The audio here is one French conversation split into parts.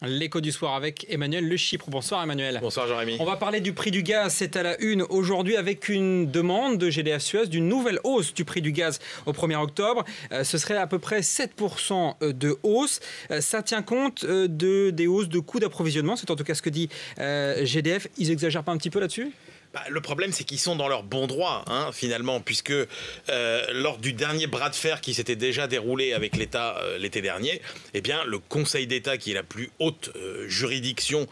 L'écho du soir avec Emmanuel Le Chypre. Bonsoir Emmanuel. Bonsoir Jérémy. On va parler du prix du gaz, c'est à la une aujourd'hui avec une demande de GDF-Suez d'une nouvelle hausse du prix du gaz au 1er octobre. Ce serait à peu près 7% de hausse. Ça tient compte des hausses de coûts d'approvisionnement, c'est en tout cas ce que dit GDF. Ils exagèrent pas un petit peu là-dessus ? Le problème, c'est qu'ils sont dans leur bon droit, finalement, puisque lors du dernier bras de fer qui s'était déjà déroulé avec l'État l'été dernier, eh bien, le Conseil d'État, qui est la plus haute juridiction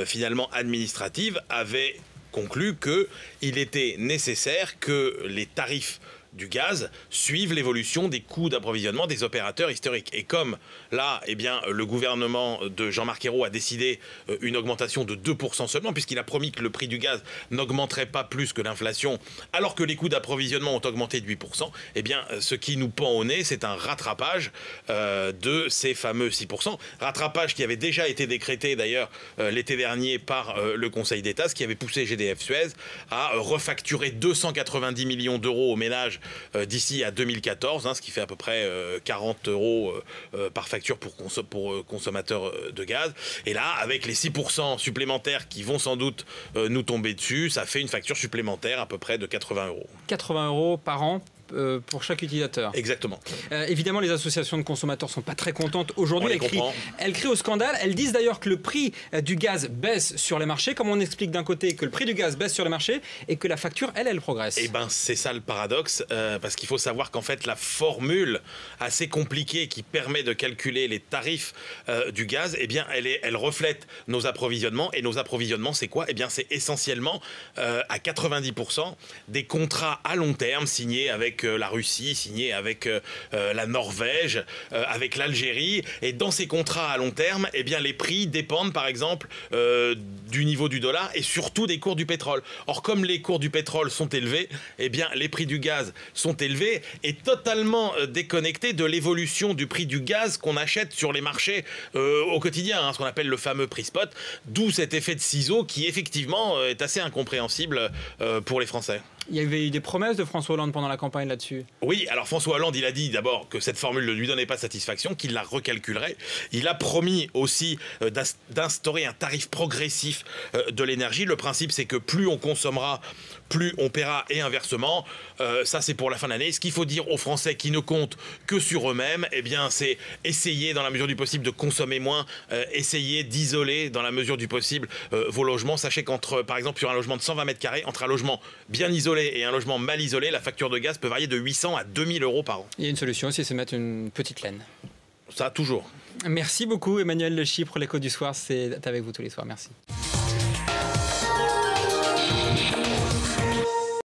finalement administrative, avait conclu qu'il était nécessaire que les tarifs du gaz suivent l'évolution des coûts d'approvisionnement des opérateurs historiques. Et comme là, eh bien, le gouvernement de Jean-Marc Ayrault a décidé une augmentation de 2% seulement, puisqu'il a promis que le prix du gaz n'augmenterait pas plus que l'inflation, alors que les coûts d'approvisionnement ont augmenté de 8%, eh bien, ce qui nous pend au nez, c'est un rattrapage de ces fameux 6%. Rattrapage qui avait déjà été décrété d'ailleurs l'été dernier par le Conseil d'État, ce qui avait poussé GDF-Suez à refacturer 290 millions d'euros aux ménages d'ici à 2014, ce qui fait à peu près 40 euros par facture pour consommateurs de gaz. Et là, avec les 6% supplémentaires qui vont sans doute nous tomber dessus, ça fait une facture supplémentaire à peu près de 80 euros. 80 euros par an pour chaque utilisateur. Exactement. Évidemment, les associations de consommateurs ne sont pas très contentes aujourd'hui. Elles crient au scandale. Elles disent d'ailleurs que le prix du gaz baisse sur les marchés, comme on explique d'un côté que le prix du gaz baisse sur les marchés et que la facture, elle progresse. Eh bien, c'est ça le paradoxe, parce qu'il faut savoir qu'en fait, la formule assez compliquée qui permet de calculer les tarifs du gaz, eh bien, elle reflète nos approvisionnements. Et nos approvisionnements, c'est quoi? Eh bien, c'est essentiellement à 90% des contrats à long terme signés avec la Russie, signé avec la Norvège, avec l'Algérie. Et dans ces contrats à long terme, eh bien, les prix dépendent par exemple du niveau du dollar et surtout des cours du pétrole. Or, comme les cours du pétrole sont élevés, eh bien, les prix du gaz sont élevés et totalement déconnectés de l'évolution du prix du gaz qu'on achète sur les marchés au quotidien, ce qu'on appelle le fameux prix spot, d'où cet effet de ciseau qui effectivement est assez incompréhensible pour les Français. Il y avait eu des promesses de François Hollande pendant la campagne là-dessus. Oui, alors François Hollande, il a dit d'abord que cette formule ne lui donnait pas satisfaction, qu'il la recalculerait. Il a promis aussi d'instaurer un tarif progressif de l'énergie. Le principe, c'est que plus on consommera, plus on paiera et inversement. Ça, c'est pour la fin de l'année. Ce qu'il faut dire aux Français qui ne comptent que sur eux-mêmes, eh bien, c'est essayer dans la mesure du possible de consommer moins, essayer d'isoler dans la mesure du possible vos logements. Sachez qu'entre, par exemple, sur un logement de 120 mètres carrés, entre un logement bien isolé et un logement mal isolé, la facture de gaz peut varier de 800 à 2000 euros par an. Il y a une solution aussi, c'est mettre une petite laine. Ça, toujours. Merci beaucoup Emmanuel Le Chypre. L'écho du soir, c'est avec vous tous les soirs. Merci.